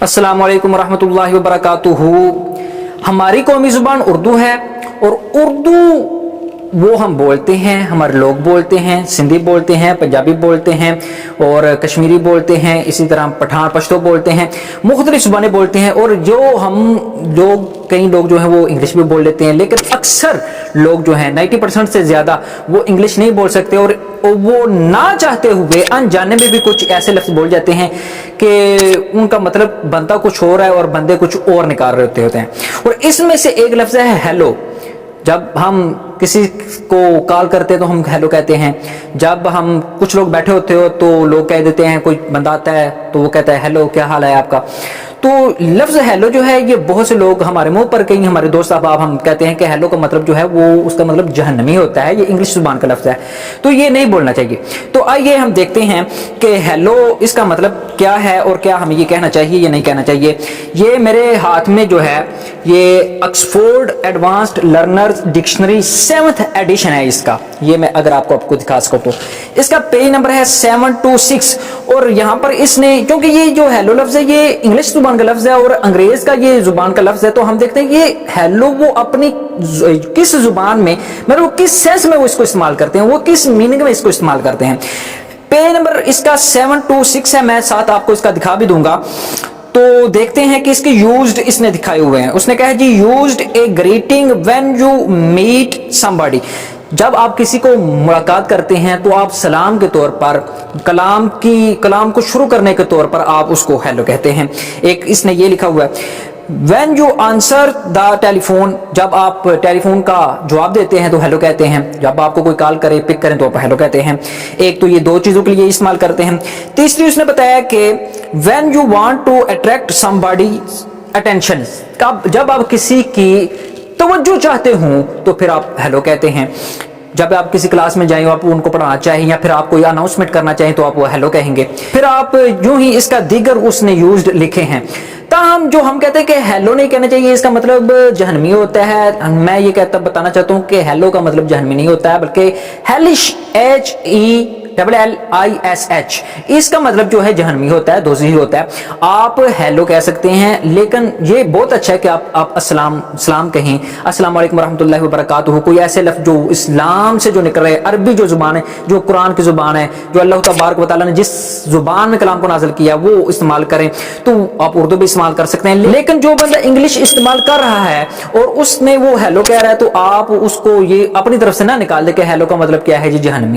अस्सलाम वालेकुम रहमतुल्लाहि व बरकातुहू। हमारी कौमी ज़ुबान उर्दू है और उर्दू वो हम बोलते हैं, हमारे लोग बोलते हैं, सिंधी बोलते हैं, पंजाबी बोलते हैं और कश्मीरी बोलते हैं, इसी तरह पठान पश्तो बोलते हैं, मुख्तलिफ ज़ुबानें बोलते हैं। और कई लोग जो हैं वो इंग्लिश भी बोल लेते हैं, लेकिन अक्सर लोग जो हैं 90% से ज़्यादा वो इंग्लिश नहीं बोल सकते और वो ना चाहते हुए अनजाने में भी कुछ ऐसे लफ्ज़ बोल जाते हैं कि उनका मतलब बनता कुछ और है और बंदे कुछ और निकाल रहे होते हैं। और इसमें से एक लफ्ज़ है हेलो। जब हम किसी को कॉल करते हैं तो हम हेलो कहते हैं। जब हम कुछ लोग बैठे होते हो तो लोग कह देते हैं, कोई बंदा आता है तो वो कहता है हेलो, क्या हाल है आपका। तो लफ्ज़ हेलो जो है ये बहुत से लोग हमारे मुंह पर, कई हमारे दोस्त अहबाब हम कहते हैं कि हेलो का मतलब जो है वो उसका मतलब जहन्नमी होता है, ये इंग्लिश ज़ुबान का लफ्ज़ है, तो ये नहीं बोलना चाहिए। तो आइए हम देखते हैं कि हेलो इसका मतलब क्या है और क्या हमें ये कहना चाहिए या नहीं कहना चाहिए। ये मेरे हाथ में जो है ये Oxford advanced learners dictionary 7th edition है इसका। ये मैं अगर आपको दिखा सकूं तो इसका पेज नंबर है 726। और यहाँ पर इसने, क्योंकि ये जो हेलो लफ्ज़ है ये इंग्लिश ज़ुबान का लफ्ज़ है और अंग्रेज़ का ये ज़ुबान का लफ्ज़ है, तो हम देखते हैं ये हेलो वो अपनी किस ज़ुबान में, मतलब वो किस सेंस में वो इसको इस्तेमाल करते हैं, वो किस मीनिंग में इसको इस्तेमाल करते हैं। पेज नंबर इसका 726 है, मैं साथ आपको इसका दिखा भी दूंगा। तो देखते हैं कि इसके यूज्ड इसने दिखाए हुए हैं। उसने कहा जी used a greeting when you meet somebody. जब आप किसी को मुलाकात करते हैं तो आप सलाम के तौर पर, कलाम को शुरू करने के तौर पर आप उसको हेलो कहते हैं। एक इसने ये लिखा हुआ है When you answer the telephone, जब आप टेलीफोन का जवाब देते हैं तो हेलो कहते हैं। जब आपको कोई कॉल करे, पिक करें तो आप हेलो कहते हैं। एक तो ये दो चीज़ों के लिए इस्तेमाल करते हैं। तीसरी उसने बताया कि when you want to attract somebody's attention, जब आप किसी की तवज्जो चाहते हो तो फिर आप हेलो कहते हैं। जब आप किसी क्लास में जाएं, आप उनको पढ़ाना चाहें या फिर आप कोई अनाउंसमेंट करना चाहें तो आप वो हेलो कहेंगे। फिर आप यूं ही इसका दीगर उसने यूज्ड लिखे हैं। ताहम जो हम कहते हैं कि हेलो नहीं कहना चाहिए, इसका मतलब जहन्नमी होता है। मैं ये बताना चाहता हूँ कि हेलो का मतलब जहन्नमी नहीं होता है, बल्कि हेलिश HELLISH इसका मतलब जो है जहन्नमी होता है, दोज़ी होता है। आप हेलो कह सकते हैं, लेकिन ये बहुत अच्छा है कि आप सलाम कहें, अस्सलाम वालेकुम रहमतुल्लाहि व बरकातुहू। कोई ऐसे लफ्ज़ जो इस्लाम से जो निकल रहे, अरबी जो ज़ुबान है, जो कुरान की ज़ुबान है, जो अल्लाह तबारक व तआला ने जिस ज़ुबान में कलाम को नाज़िल किया वो इस्तेमाल करें। तो आप उर्दू भी इस्तेमाल कर सकते हैं, लेकिन जो बंदा इंग्लिश इस्तेमाल कर रहा है और उसने वो हेलो कह रहा है तो आप उसको ये अपनी तरफ से ना निकाल दे कि हेलो का मतलब क्या है जी जहन्नमी।